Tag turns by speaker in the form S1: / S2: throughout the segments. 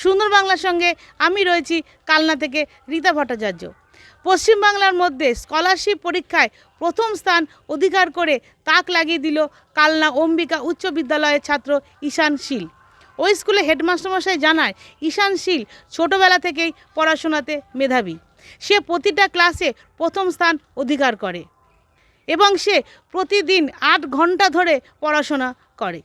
S1: সুন্দর বাংলার সঙ্গে আমি রয়েছি কালনা থেকে রীতা ভট্টাচার্য। পশ্চিমবাংলার মধ্যে স্কলারশিপ পরীক্ষায় প্রথম স্থান অধিকার করে তাক লাগিয়ে দিল কালনা অম্বিকা উচ্চ বিদ্যালয়ের ছাত্র ঈশান শীল। ওই স্কুলে হেডমাস্টারমশাই জানায়, ঈশান শীল ছোটোবেলা থেকেই পড়াশোনাতে মেধাবী। সে প্রতিটা ক্লাসে প্রথম স্থান অধিকার করে এবং সে প্রতিদিন 8 ঘন্টা ধরে পড়াশোনা করে।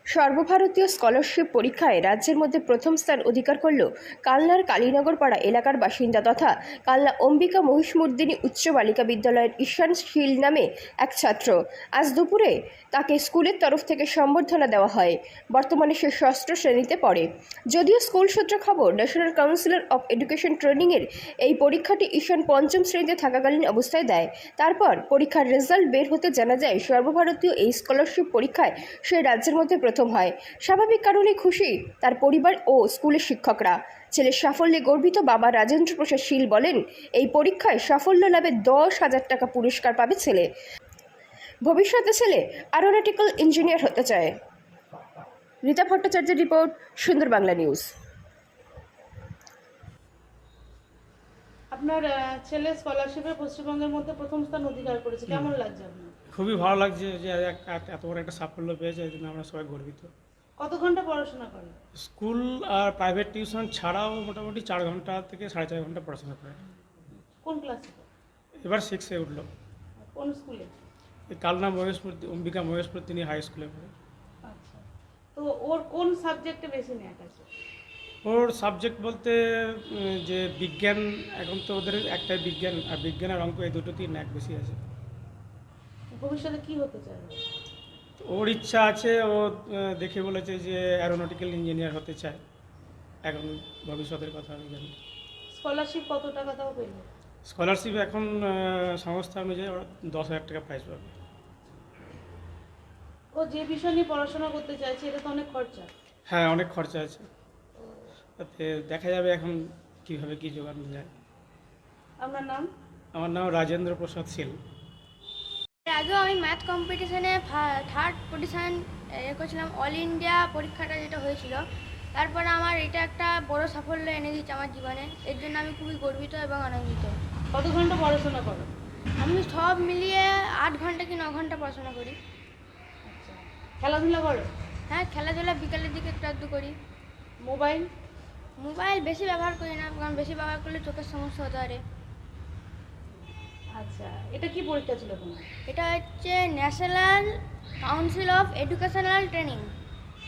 S2: সর্বভারতীয় স্কলারশিপ পরীক্ষায় রাজ্যের মধ্যে প্রথম স্থান অধিকার করল কালনার কালীনগর পাড়া এলাকার বাসিন্দা তথা কালনা অম্বিকা মহিষমর্দিনী উচ্চ বালিকা বিদ্যালয়ের ঈশান শীল নামে এক ছাত্র। আজ দুপুরে তাকে স্কুলের তরফ থেকে সম্বর্ধনা দেওয়া হয়। বর্তমানে সে ষষ্ঠ শ্রেণীতে পড়ে। যদিও স্কুল সূত্রে খবর, ন্যাশনাল কাউন্সিল অফ এডুকেশন ট্রেনিংয়ের এই পরীক্ষাটি ঈশান পঞ্চম শ্রেণীতে থাকাকালীন অবস্থায় দেয়। তারপর পরীক্ষার রেজাল্ট বের হতে জানা যায়, সর্বভারতীয় এই স্কলারশিপ পরীক্ষায় সে রাজ্যের মধ্যে প্রথম হয়। স্বাভাবিক কারণে খুশি তার পরিবার ও স্কুলের শিক্ষকরা। ছেলের সাফল্যে গর্বিত বাবা রাজেন্দ্র প্রসাদ শীল বলেন, এই পরীক্ষায় সাফল্য লাভে 10,000 টাকা পুরস্কার পাবে ছেলে। ভবিষ্যতে ছেলে অ্যারোনটিক্যাল ইঞ্জিনিয়ার হতে চায়। রীতা ভট্টাচার্যের রিপোর্ট, সুন্দর বাংলা নিউজ।
S1: আপনার ছেলে স্কলারশিপে পশ্চিমবঙ্গের মধ্যে প্রথম স্থান অধিকার করেছে, কেমন লাগছে আপনার?
S3: খুবই ভালো লাগছে যে এত বড় একটা সাফল্য পেয়েছে, এই জন্য আমরা সবাই গর্বিত।
S1: কত ঘন্টা পড়াশোনা করে?
S3: স্কুল আর প্রাইভেট টিউশন ছাড়াও মোটামুটি 4 ঘন্টা থেকে 4.5 ঘন্টা পড়াশোনা করে।
S1: কোন ক্লাসে?
S3: এবার 6-এ উঠলো।
S1: কোন স্কুলে?
S3: এই কালনা অম্বিকা মহেশমর্দিনী হাই স্কুলে পড়ে।
S1: আচ্ছা, তো ওর কোন সাবজেক্টে বেশি ন্যাক আছে?
S3: ওর সাবজেক্ট বলতে যে বিজ্ঞান, এখন তো ওদের একটাই বিজ্ঞান, আর বিজ্ঞান আর অঙ্ক এই দুটোতেই ন্যাক বেশি আছে।
S1: ভবিষ্যতে কি হতে চায়?
S3: তো ওর ইচ্ছা আছে, ও দেখে বলেছে যে অ্যারোনটিক্যাল ইঞ্জিনিয়ার হতে চায়। এখন ভবিষ্যতের কথা আমি জানি।
S1: স্কলারশিপ কত টাকা তাও পেল?
S3: স্কলারশিপ এখন সংস্থা অনুযায়ী ওরা 10,000 টাকা প্রাইজ পাবে।
S1: ও যে বিষয় নিয়ে পড়াশোনা করতে চাইছে এটা তো অনেক খরচা।
S3: হ্যাঁ, অনেক খরচা আছে, তাতে দেখা যাবে এখন কীভাবে কী জোগানো যায়।
S1: আপনার নাম?
S3: আমার নাম রাজেন্দ্র প্রসাদ শীল।
S4: এর আগেও আমি ম্যাথ কম্পিটিশানে থার্ড পজিশান করেছিলাম, অল ইন্ডিয়া পরীক্ষাটা যেটা হয়েছিল। তারপরে আমার এটা একটা বড় সাফল্য এনে দিচ্ছে আমার জীবনে। এর জন্য আমি খুবই গর্বিত এবং আনন্দিত।
S1: কত ঘন্টা পড়াশোনা করো?
S4: আমি সব মিলিয়ে 8 ঘন্টা কি 9 ঘন্টা পড়াশোনা করি।
S1: আচ্ছা, খেলাধুলা করো?
S4: হ্যাঁ, খেলাধুলা বিকালের দিকে একটু আধটু করি।
S1: মোবাইল?
S4: মোবাইল বেশি ব্যবহার করি না, কারণ বেশি ব্যবহার করলে চোখের সমস্যা হতে পারে।
S1: আচ্ছা, এটা কি পরীক্ষা ছিল তোমার?
S4: এটা হচ্ছে national council of educational training.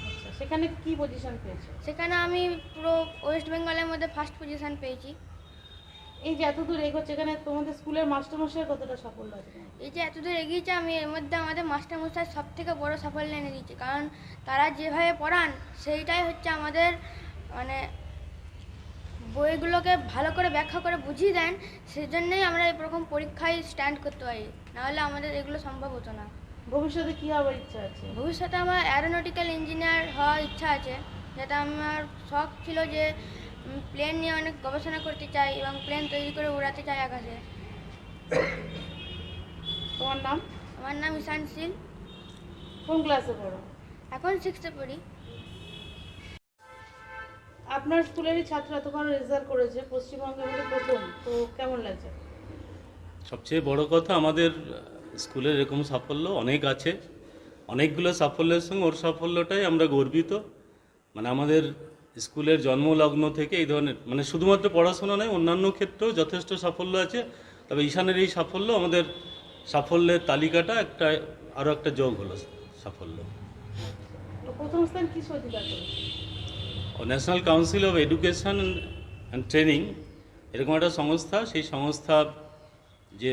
S1: আচ্ছা, সেখানে কি পজিশন পেয়েছো?
S4: সেখানে আমি পুরো ওয়েস্ট বেঙ্গলের মধ্যে ফার্স্ট পজিশান পেয়েছি।
S1: এই যে এতদূর এগোচ্ছে, এখানে তোমাদের স্কুলের মাস্টারমশাইয়ের কতটা সাফল্য আছে?
S4: এই যে এতদূর এগিয়েছে, আমি এর মধ্যে আমাদের মাস্টারমশাই সব থেকে বড় সাফল্য এনে দিচ্ছে, কারণ তারা যেভাবে পড়ান সেইটাই হচ্ছে আমাদের মানে বইগুলোকে ভালো করে ব্যাখ্যা করে বুঝিয়ে দেন। সেজন্যই আমরা এরকম পরীক্ষায় স্ট্যান্ড করতে পারি, নাহলে আমাদের এগুলো সম্ভব হতো না।
S1: ভবিষ্যতে কি হওয়ার ইচ্ছা আছে?
S4: ভবিষ্যতে আমার অ্যারোনটিক্যাল ইঞ্জিনিয়ার হওয়ার ইচ্ছা আছে। যেটা আমার শখ ছিল যে প্লেন নিয়ে অনেক গবেষণা করতে চাই এবং প্লেন তৈরি করে উড়াতে চাই আকাশে।
S1: তোমার নাম?
S4: আমার নাম ঈশান শীল।
S1: কোন ক্লাসে পড়ো?
S4: এখন 6th পড়ি।
S1: আপনার স্কুলেরই ছাত্র এতক্ষণ রেজাল্ট করেছে, পশ্চিমবঙ্গের মধ্যে প্রথম, তো কেমন লাগছে?
S5: সবচেয়ে বড় কথা, আমাদের স্কুলের এরকম সাফল্য অনেক আছে। অনেকগুলো সাফল্যের সঙ্গে ওর সাফল্যটাই আমরা গর্বিত। মানে আমাদের স্কুলের জন্মলগ্ন থেকে এই ধরনের, মানে শুধুমাত্র পড়াশোনা নয়, অন্যান্য ক্ষেত্রেও যথেষ্ট সাফল্য আছে। তবে ঈশানের এই সাফল্য আমাদের সাফল্যের তালিকাটা আরও একটা যোগ হলো সাফল্য।
S1: তো প্রথম স্থান কি অধিকার করেছে?
S5: National council of education and training এরকম একটা সংস্থা, সেই সংস্থা যে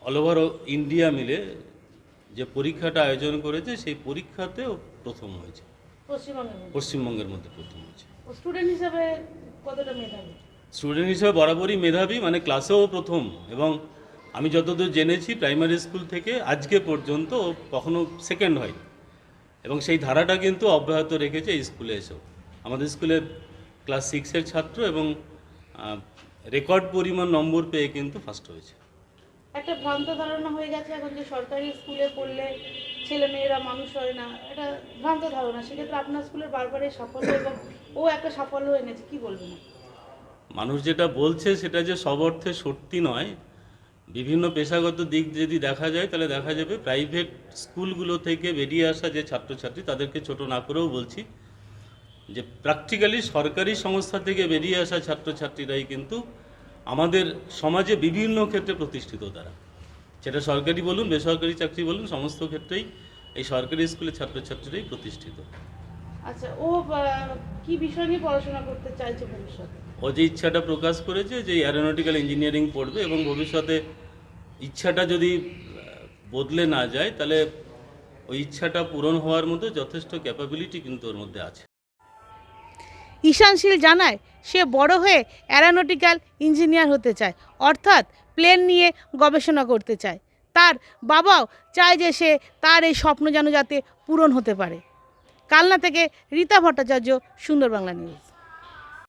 S5: অল ওভার ইন্ডিয়া মিলে যে পরীক্ষাটা আয়োজন করেছে, সেই পরীক্ষাতেও প্রথম হয়েছে। পশ্চিমবঙ্গের মধ্যে প্রথম হয়েছে।
S1: স্টুডেন্ট হিসাবে কতটা মেধাবী?
S5: স্টুডেন্ট হিসেবে বরাবরই মেধাবী, মানে ক্লাসেও প্রথম। এবং আমি যতদূর জেনেছি, প্রাইমারি স্কুল থেকে আজকে পর্যন্ত কখনো সেকেন্ড হয়নি, এবং সেই ধারাটা কিন্তু অব্যাহত রেখেছে এই স্কুলে এসেও। আমাদের স্কুলে ক্লাস 6-এর ছাত্র এবং রেকর্ড পরিমাণ নম্বর পেয়ে কিন্তু ফার্স্ট হয়েছে।
S1: একটা ভ্রান্ত ধারণা হয়ে গেছে এখন যে সরকারি স্কুলে পড়লে ছেলে মেয়েরা মানুষ হয় না, এটা ভ্রান্ত ধারণা। সেক্ষেত্রে আপনার স্কুলের বারবারই সাফল্য এবং ও একটা সাফল্য এনেছে, কি বলবেন?
S5: মানুষ যেটা বলছে সেটা যে সব অর্থে সত্যি নয়। বিভিন্ন পেশাগত দিক যদি দেখা যায় তাহলে দেখা যাবে প্রাইভেট স্কুলগুলো থেকে বেরিয়ে আসা যে ছাত্রছাত্রী, তাদেরকে ছোট না করেও বলছি যে প্র্যাকটিক্যালি সরকারি সংস্থা থেকে বেরিয়ে আসা ছাত্রছাত্রীরাই কিন্তু আমাদের সমাজে বিভিন্ন ক্ষেত্রে প্রতিষ্ঠিত। তারা, সেটা সরকারি বলুন বেসরকারি চাকরি বলুন, সমস্ত ক্ষেত্রেই এই সরকারি স্কুলের ছাত্রছাত্রীরাই প্রতিষ্ঠিত।
S1: আচ্ছা, ও কি বিষয় নিয়ে পড়াশোনা করতে চাইছে ভবিষ্যতে?
S5: ও যে ইচ্ছাটা প্রকাশ করেছে যে অ্যারোনটিক্যাল ইঞ্জিনিয়ারিং পড়বে এবং ভবিষ্যতে ইচ্ছাটা যদি বদলে না যায় তাহলে ওই ইচ্ছাটা পূরণ হওয়ার মতো যথেষ্ট ক্যাপাবিলিটি কিন্তু ওর মধ্যে আছে।
S1: ঈশানশীল জানায় সে বড় হয়ে অ্যারোনটিক্যাল ইঞ্জিনিয়ার হতে চায়, অর্থাৎ প্লেন নিয়ে গবেষণা করতে চায়। তার বাবাও চায় যে সে তার এই স্বপ্ন যেন যাতে পূরণ হতে পারে। কালনা থেকে রীতা ভট্টাচার্য, সুন্দর বাংলা নিউজ।